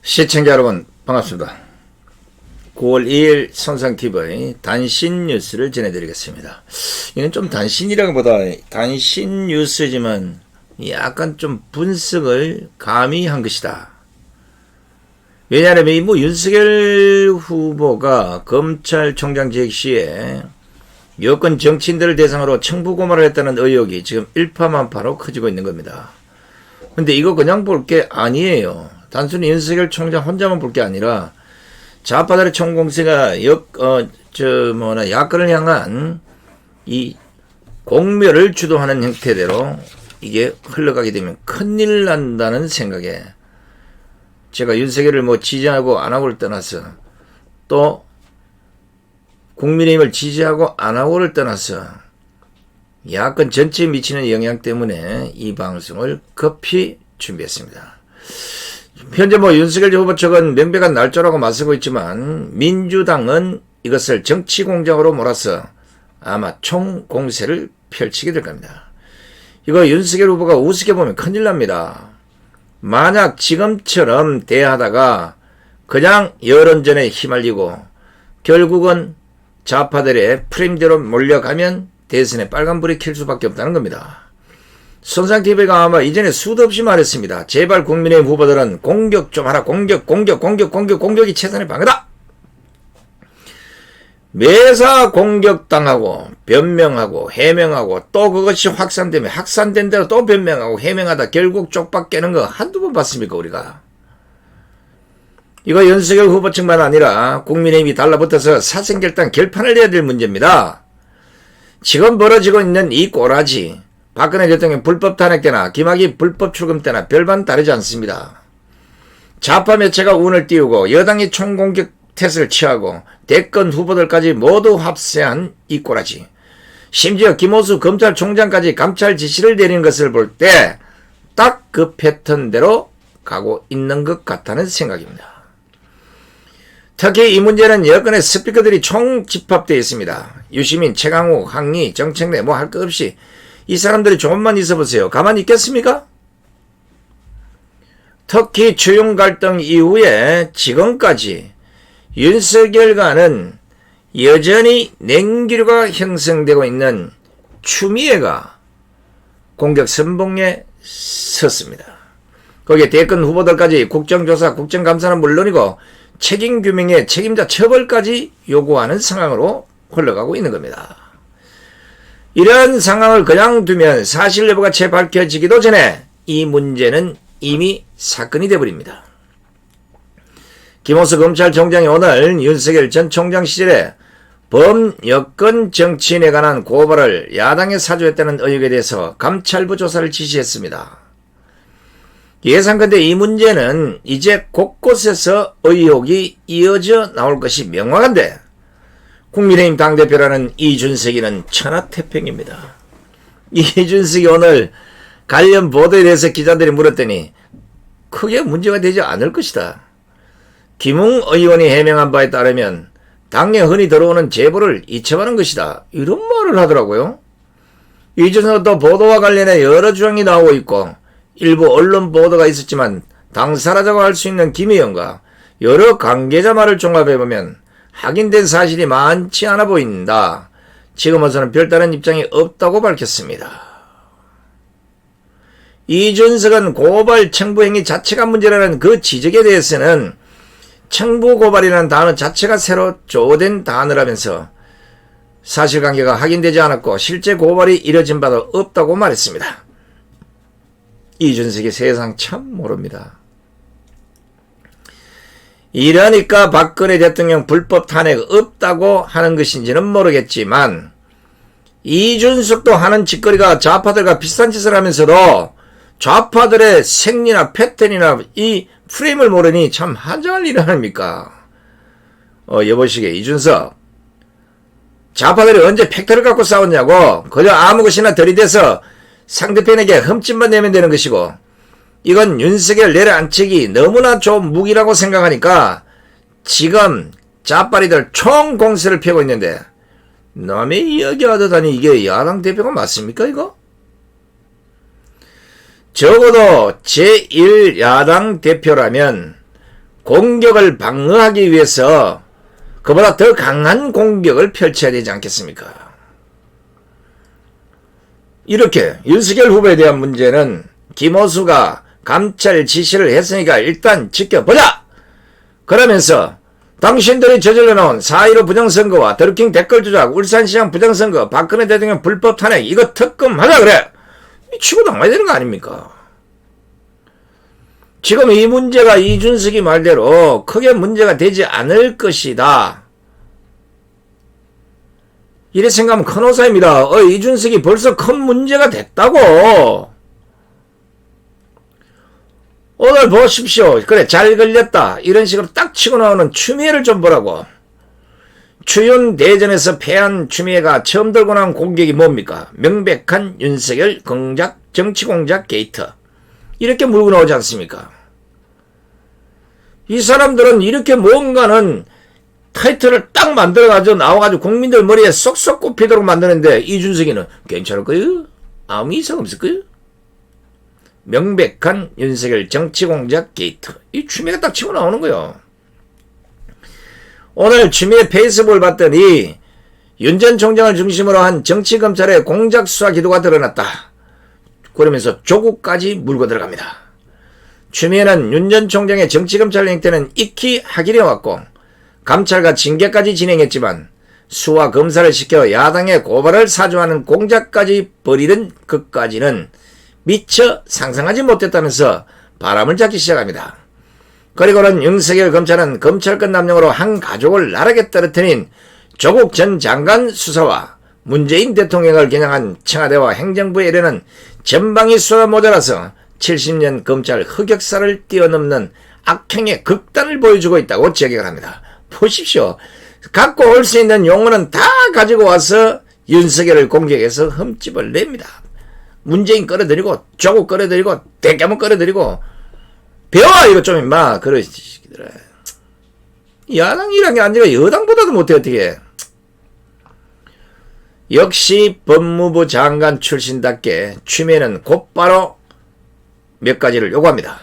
시청자 여러분 반갑습니다. 9월 2일 손상TV 단신 뉴스를 전해드리겠습니다. 이건 좀 단신이라기보다 단신 뉴스지만 약간 좀 분석을 가미한 것이다. 왜냐하면 이 윤석열 후보가 검찰총장직 시에 여권 정치인들을 대상으로 청부고발을 했다는 의혹이 지금 일파만파로 커지고 있는 겁니다. 근데 이거 그냥 볼 게 아니에요. 단순히 윤석열 총장 혼자만 볼 게 아니라 좌파들의 총공세가 야권을 향한 이 공멸을 주도하는 형태대로 이게 흘러가게 되면 큰일 난다는 생각에 제가 윤석열을 지지하고 안 하고를 떠나서 또 국민의힘을 지지하고 안 하고를 떠나서 야권 전체에 미치는 영향 때문에 이 방송을 급히 준비했습니다. 현재 윤석열 후보 측은 명백한 날조라고 맞서고 있지만 민주당은 이것을 정치 공작으로 몰아서 아마 총공세를 펼치게 될 겁니다. 이거 윤석열 후보가 우습게 보면 큰일 납니다. 만약 지금처럼 대하다가 그냥 여론전에 휘말리고 결국은 좌파들의 프레임대로 몰려가면 대선에 빨간불이 킬 수밖에 없다는 겁니다. 손상TV가 아마 이전에 수도 없이 말했습니다. 제발 국민의힘 후보들은 공격 좀 하라. 공격이 최선의 방어다. 매사 공격당하고 변명하고 해명하고 또 그것이 확산되면 확산된 대로 또 변명하고 해명하다 결국 쪽박 깨는 거 한두 번 봤습니까 우리가. 이거 윤석열 후보 측만 아니라 국민의힘이 달라붙어서 사생결단 결판을 내야 될 문제입니다. 지금 벌어지고 있는 이 꼬라지 박근혜 대통령 불법 탄핵 때나 김학의 불법 출금 때나 별반 다르지 않습니다. 좌파 매체가 운을 띄우고 여당이 총공격 태세를 취하고 대권 후보들까지 모두 합세한 이 꼬라지. 심지어 김호수 검찰총장까지 감찰 지시를 내리는 것을 볼 때 딱 그 패턴대로 가고 있는 것 같다는 생각입니다. 특히 이 문제는 여권의 스피커들이 총집합되어 있습니다. 유시민, 최강욱, 항의, 정청래 할 것 없이 이 사람들이 조금만 있어보세요. 가만히 있겠습니까? 특히 추경 갈등 이후에 지금까지 윤석열과는 여전히 냉기류가 형성되고 있는 추미애가 공격 선봉에 섰습니다. 거기에 대권 후보들까지 국정조사, 국정감사는 물론이고 책임규명의 책임자 처벌까지 요구하는 상황으로 흘러가고 있는 겁니다. 이런 상황을 그냥 두면 사실 여부가 채 밝혀지기도 전에 이 문제는 이미 사건이 되어버립니다. 김호수 검찰총장이 오늘 윤석열 전 총장 시절에 범여권 정치인에 관한 고발을 야당에 사주했다는 의혹에 대해서 감찰부 조사를 지시했습니다. 예상컨대 이 문제는 이제 곳곳에서 의혹이 이어져 나올 것이 명확한데 국민의힘 당대표라는 이준석이는 천하태평입니다. 이준석이 오늘 관련 보도에 대해서 기자들이 물었더니 크게 문제가 되지 않을 것이다. 김웅 의원이 해명한 바에 따르면 당에 흔히 들어오는 제보를 이첩하는 것이다. 이런 말을 하더라고요. 이준석은 또 보도와 관련해 여러 주장이 나오고 있고 일부 언론 보도가 있었지만 당사라자고 할 수 있는 김 의원과 여러 관계자 말을 종합해보면 확인된 사실이 많지 않아 보인다. 지금으로서는 별다른 입장이 없다고 밝혔습니다. 이준석은 고발 청부 행위 자체가 문제라는 그 지적에 대해서는 청부 고발이라는 단어 자체가 새로 조어된 단어라면서 사실관계가 확인되지 않았고 실제 고발이 이뤄진 바도 없다고 말했습니다. 이준석이 세상 참 모릅니다. 이러니까 박근혜 대통령 불법 탄핵 없다고 하는 것인지는 모르겠지만 이준석도 하는 짓거리가 좌파들과 비슷한 짓을 하면서도 좌파들의 생리나 패턴이나 이 프레임을 모르니 참 한장할 일을 합니까? 여보시게 이준석 좌파들이 언제 팩트를 갖고 싸웠냐고 그저 아무 것이나 들이대서 상대편에게 흠집만 내면 되는 것이고 이건 윤석열 내려앉히기 너무나 좋은 무기라고 생각하니까 지금 좌파리들 총공세를 펴고 있는데 남의 이야기하더니 이게 야당 대표가 맞습니까 이거? 적어도 제1야당 대표라면 공격을 방어하기 위해서 그보다 더 강한 공격을 펼쳐야 되지 않겠습니까? 이렇게 윤석열 후보에 대한 문제는 김호수가 감찰 지시를 했으니까 일단 지켜보자! 그러면서 당신들이 저질러 놓은 4.15 부정선거와 드루킹 댓글 조작, 울산시장 부정선거, 박근혜 대통령 불법 탄핵 이거 특검하자 그래! 치고 나가야 되는 거 아닙니까? 지금 이 문제가 이준석이 말대로 크게 문제가 되지 않을 것이다. 이래 생각하면 큰 오사입니다. 이준석이 벌써 큰 문제가 됐다고. 오늘 보십시오. 그래 잘 걸렸다. 이런 식으로 딱 치고 나오는 추미애를 좀 보라고. 추윤 대전에서 패한 추미애가 처음 들고 나온 공격이 뭡니까? 명백한 윤석열 공작, 정치 공작 게이트. 이렇게 물고 나오지 않습니까? 이 사람들은 이렇게 뭔가는 타이틀을 딱 만들어가지고 나와가지고 국민들 머리에 쏙쏙 꼽히도록 만드는데 이준석이는 괜찮을 거요? 아무 이상 없을 거요? 명백한 윤석열 정치 공작 게이트. 이 추미애가 딱 치고 나오는 거요. 오늘 추미애 페이스북을 봤더니 윤 전 총장을 중심으로 한 정치검찰의 공작 수사 기도가 드러났다. 그러면서 조국까지 물고 들어갑니다. 추미애는 윤 전 총장의 정치검찰 행태는 익히 확인해왔고 감찰과 징계까지 진행했지만 수와 검사를 시켜 야당의 고발을 사주하는 공작까지 벌이는 것까지는 미처 상상하지 못했다면서 바람을 잡기 시작합니다. 그리고는 윤석열 검찰은 검찰권 남용으로 한 가족을 나락에 떨어뜨린 조국 전 장관 수사와 문재인 대통령을 겨냥한 청와대와 행정부에 이르는 전방위 수사 모자라서 70년 검찰 흑역사를 뛰어넘는 악행의 극단을 보여주고 있다고 제기를 합니다. 보십시오. 갖고 올 수 있는 용어는 다 가지고 와서 윤석열을 공격해서 흠집을 냅니다. 문재인 끌어들이고 조국 끌어들이고 대깨문 끌어들이고 배워 이거 좀 임마 그러시더라. 야당이란 게 아니라 여당보다도 못해 어떻게. 역시 법무부 장관 출신답게 추미애는 곧바로 몇 가지를 요구합니다.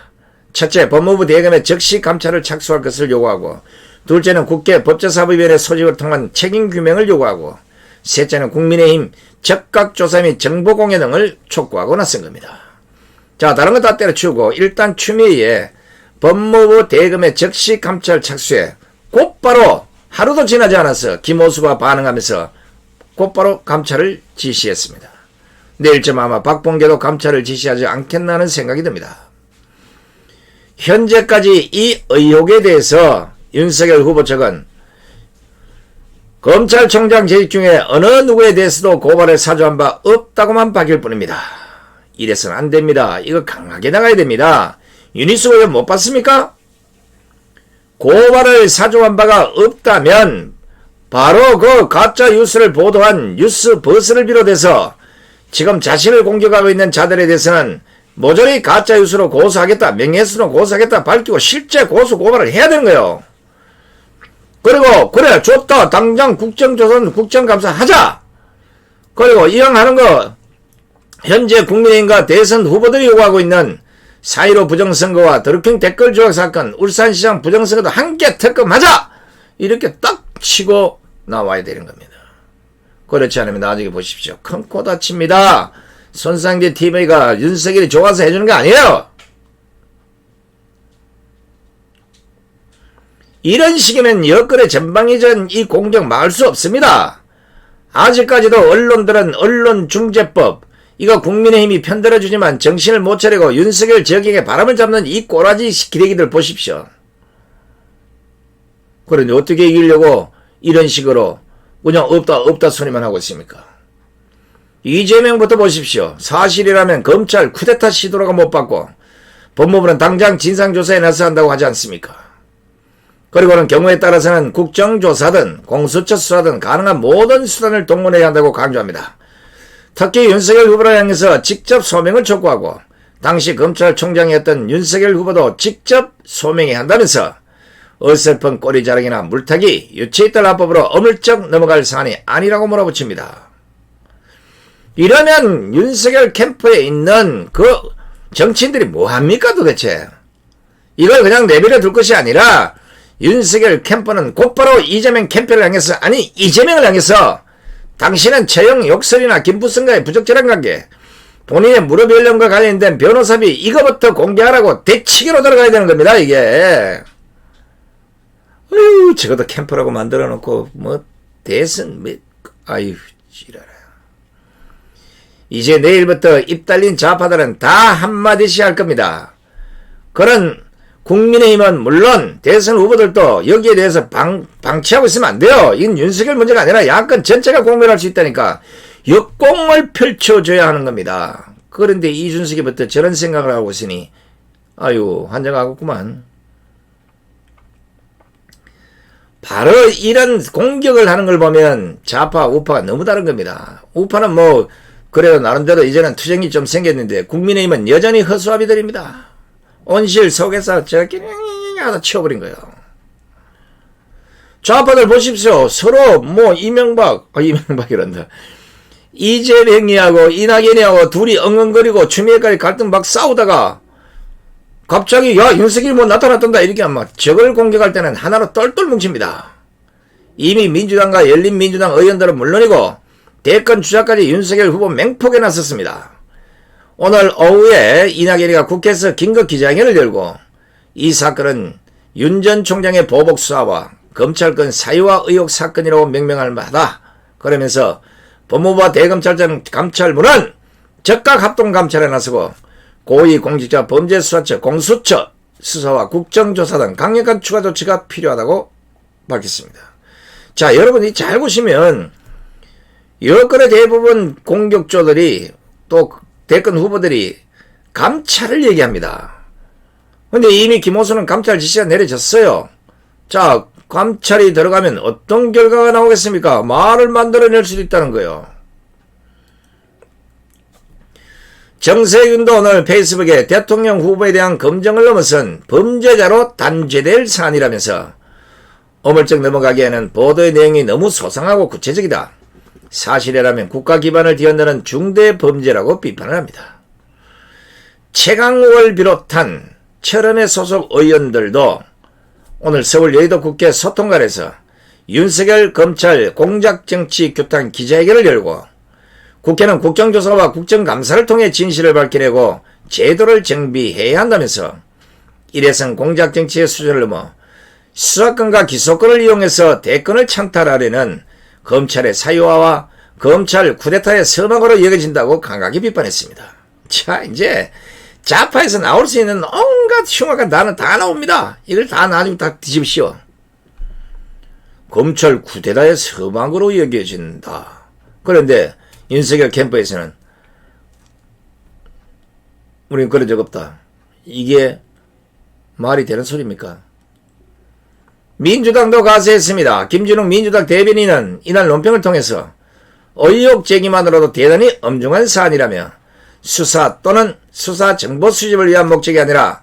첫째, 법무부 대검에 즉시 감찰을 착수할 것을 요구하고, 둘째는 국회 법제사법위원회 소집을 통한 책임규명을 요구하고, 셋째는 국민의힘 적각조사 및 정보공개 등을 촉구하고 나선 겁니다. 자, 다른 거 다 때려치우고 일단 추미애의 법무부 대검의 즉시 감찰 착수에 곧바로 하루도 지나지 않아서 김호수가 반응하면서 곧바로 감찰을 지시했습니다. 내일쯤 아마 박봉계도 감찰을 지시하지 않겠나는 생각이 듭니다. 현재까지 이 의혹에 대해서 윤석열 후보 측은 검찰총장 재직 중에 어느 누구에 대해서도 고발을 사주한 바 없다고만 밝힐 뿐입니다. 이래서는 안 됩니다. 이거 강하게 나가야 됩니다. 유니스 의원 못 봤습니까? 고발을 사주한 바가 없다면 바로 그 가짜 뉴스를 보도한 뉴스버스를 비롯해서 지금 자신을 공격하고 있는 자들에 대해서는 모조리 가짜 뉴스로 고소하겠다, 명예훼손으로 고소하겠다 밝히고 실제 고소 고발을 해야 되는 거예요. 그리고 그래 좋다 당장 국정조사 국정감사 하자. 그리고 이왕 하는 거 현재 국민의힘과 대선 후보들이 요구하고 있는 4.15 부정선거와 드루킹 댓글 조작 사건, 울산시장 부정선거도 함께 특검하자. 이렇게 딱 치고 나와야 되는 겁니다. 그렇지 않으면 나중에 보십시오. 큰 코 다칩니다. 손상대 TV가 윤석열이 좋아서 해주는 게 아니에요. 이런 식이면 여건의 전방위전 이 공격 막을 수 없습니다. 아직까지도 언론들은 언론중재법 이거 국민의힘이 편들어주지만 정신을 못 차리고 윤석열 저격에 바람을 잡는 이 꼬라지 기레기들 보십시오. 그런데 어떻게 이기려고 이런 식으로 그냥 없다 소리만 하고 있습니까? 이재명부터 보십시오. 사실이라면 검찰 쿠데타 시도라고 못 받고 법무부는 당장 진상조사에 나서한다고 하지 않습니까? 그리고는 경우에 따라서는 국정조사든 공수처 수사든 가능한 모든 수단을 동원해야 한다고 강조합니다. 특히 윤석열 후보를 향해서 직접 소명을 촉구하고 당시 검찰총장이었던 윤석열 후보도 직접 소명해야 한다면서 어설픈 꼬리자랑이나 물타기, 유체이탈 합법으로 어물쩍 넘어갈 사안이 아니라고 몰아붙입니다. 이러면 윤석열 캠프에 있는 그 정치인들이 뭐합니까 도대체? 이걸 그냥 내버려 둘 것이 아니라 윤석열 캠프는 곧바로 이재명 캠프를 향해서, 아니 이재명을 향해서 당신은 채용 욕설이나 김부성과의 부적절한 관계, 본인의 무릎 연령과 관련된 변호사비 이거부터 공개하라고 대치기로 들어가야 되는 겁니다. 이게 어휴, 저것도 캠프라고 만들어 놓고 뭐 대선 아유 지랄아. 이제 내일부터 입 달린 좌파들은 다 한마디씩 할 겁니다. 그런 국민의힘은 물론 대선 후보들도 여기에 대해서 방치하고 있으면 안 돼요. 이건 윤석열 문제가 아니라 야권 전체가 공멸할 수 있다니까 역공을 펼쳐줘야 하는 겁니다. 그런데 이준석이부터 저런 생각을 하고 있으니 아유 환장하겠구만. 바로 이런 공격을 하는 걸 보면 좌파 우파가 너무 다른 겁니다. 우파는 뭐 그래도 나름대로 이제는 투쟁이 좀 생겼는데 국민의힘은 여전히 허수아비들입니다. 온실 속에서 저렇게 하다 치워버린 거예요. 좌파들 보십시오. 서로 뭐 이명박이란다. 이재명이하고 이낙연이하고 둘이 엉엉거리고 추미애까지 갈등 막 싸우다가 갑자기 야 윤석열이 뭐 나타났던다 이렇게 아마 적을 공격할 때는 하나로 똘똘 뭉칩니다. 이미 민주당과 열린민주당 의원들은 물론이고 대권 주자까지 윤석열 후보 맹폭에 나섰습니다. 오늘 오후에 이낙연이가 국회에서 긴급 기자회견을 열고 이 사건은 윤 전 총장의 보복 수사와 검찰권 사유화 의혹 사건이라고 명명할 만하다. 그러면서 법무부와 대검찰청 감찰부는 적각 합동 감찰에 나서고 고위공직자 범죄수사처 공수처 수사와 국정조사 등 강력한 추가 조치가 필요하다고 밝혔습니다. 자, 여러분이 잘 보시면 여권의 대부분 공격조들이 또 대권 후보들이 감찰을 얘기합니다. 근데 이미 김호수는 감찰 지시가 내려졌어요. 자, 감찰이 들어가면 어떤 결과가 나오겠습니까? 말을 만들어낼 수도 있다는 거예요. 정세균도 오늘 페이스북에 대통령 후보에 대한 검증을 넘어선 범죄자로 단죄될 사안이라면서 어물쩍 넘어가기에는 보도의 내용이 너무 소상하고 구체적이다. 사실이라면 국가 기반을 뒤흔드는 중대 범죄라고 비판을 합니다. 최강욱을 비롯한 철원의 소속 의원들도 오늘 서울 여의도 국회 소통관에서 윤석열 검찰 공작정치 규탄 기자회견을 열고 국회는 국정조사와 국정감사를 통해 진실을 밝혀내고 제도를 정비해야 한다면서 일회성 공작정치의 수준을 넘어 수사권과 기소권을 이용해서 대권을 창탈하려는 검찰의 사유화와 검찰 쿠데타의 서막으로 여겨진다고 강하게 비판했습니다. 자, 이제 좌파에서 나올 수 있는 온갖 흉악한 단어 다 나옵니다. 이걸 다 나중에 다 뒤집으시오. 검찰 쿠데타의 서막으로 여겨진다. 그런데 윤석열 캠프에서는 우리는 그런 적 없다. 이게 말이 되는 소리입니까? 민주당도 가세했습니다. 김준욱 민주당 대변인은 이날 논평을 통해서 의혹 제기만으로도 대단히 엄중한 사안이라며 수사 또는 수사 정보 수집을 위한 목적이 아니라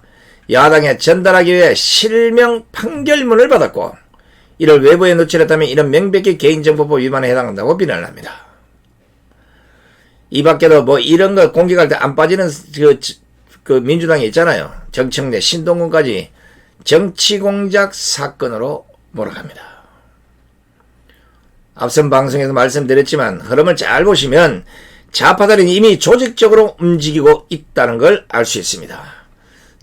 야당에 전달하기 위해 실명 판결문을 받았고 이를 외부에 노출했다면 이런 명백히 개인정보법 위반에 해당한다고 비난을 합니다. 이 밖에도 뭐 이런 거 공격할 때 안 빠지는 그 민주당이 있잖아요. 정청래, 신동근까지 정치공작 사건으로 몰아갑니다. 앞선 방송에서 말씀드렸지만 흐름을 잘 보시면 좌파들은 이미 조직적으로 움직이고 있다는 걸 알 수 있습니다.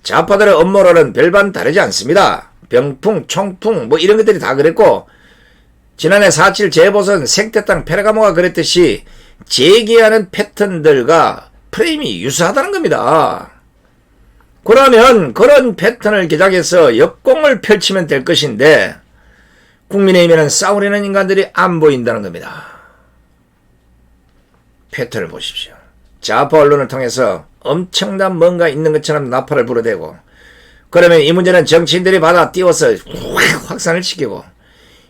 좌파들의 업무로는 별반 다르지 않습니다. 병풍, 총풍 뭐 이런 것들이 다 그랬고 지난해 4.7 재보선 생태땅 페르가모가 그랬듯이 재기하는 패턴들과 프레임이 유사하다는 겁니다. 그러면 그런 패턴을 개작해서 역공을 펼치면 될 것인데 국민의힘에는 싸우려는 인간들이 안 보인다는 겁니다. 패턴을 보십시오. 좌파 언론을 통해서 엄청난 뭔가 있는 것처럼 나팔을 불어대고 그러면 이 문제는 정치인들이 받아 띄워서 확산을 시키고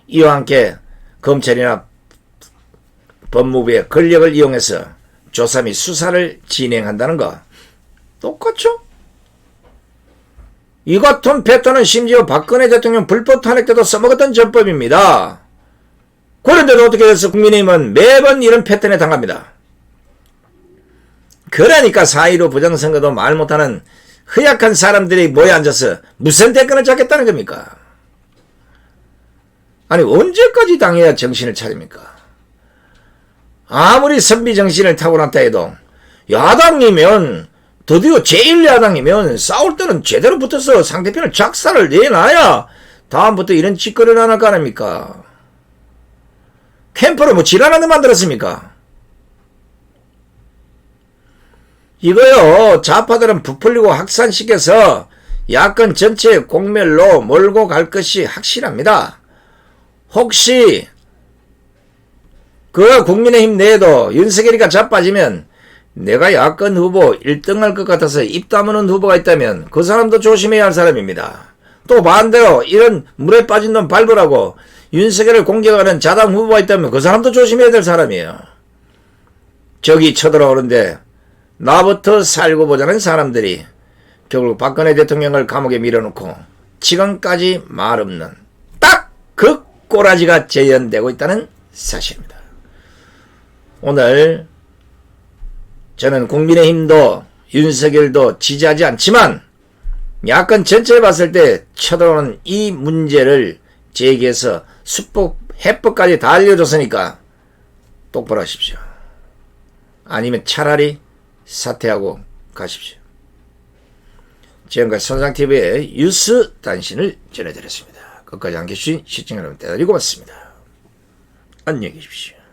이와 함께 검찰이나 법무부의 권력을 이용해서 조사 및 수사를 진행한다는 거 똑같죠? 이 같은 패턴은 심지어 박근혜 대통령 불법 탄핵 때도 써먹었던 전법입니다. 그런데도 어떻게 해서 국민의힘은 매번 이런 패턴에 당합니다. 그러니까 4.15 부정선거도 말 못하는 허약한 사람들이 모여 앉아서 무슨 대권을 잡겠다는 겁니까? 아니 언제까지 당해야 정신을 차립니까? 아무리 선비 정신을 타고났다 해도 야당이면 드디어 제1야당이면 싸울 때는 제대로 붙어서 상대편을 작사를 내놔야 다음부터 이런 짓거리를 안 할 거 아닙니까? 캠프를 뭐 지랄하는 데 만들었습니까? 이거요 좌파들은 부풀리고 확산시켜서 야권 전체의 공멸로 몰고 갈 것이 확실합니다. 혹시 그 국민의힘 내에도 윤석열이가 자빠지면 내가 야권 후보 1등 할 것 같아서 입 다무는 후보가 있다면 그 사람도 조심해야 할 사람입니다. 또 반대로 이런 물에 빠진 놈 밟으라고 윤석열을 공격하는 자당 후보가 있다면 그 사람도 조심해야 될 사람이에요. 적이 쳐들어오는데 나부터 살고 보자는 사람들이 결국 박근혜 대통령을 감옥에 밀어놓고 지금까지 말 없는 딱 그 꼬라지가 재현되고 있다는 사실입니다. 오늘 저는 국민의힘도 윤석열도 지지하지 않지만 야권 전체를 봤을 때 쳐들어오는 이 문제를 제기해서 수법, 해법까지 다 알려줬으니까 똑바로 하십시오. 아니면 차라리 사퇴하고 가십시오. 지금까지 선상TV의 뉴스 단신을 전해드렸습니다. 끝까지 함께해 주신 시청자 여러분 대단히 고맙습니다. 안녕히 계십시오.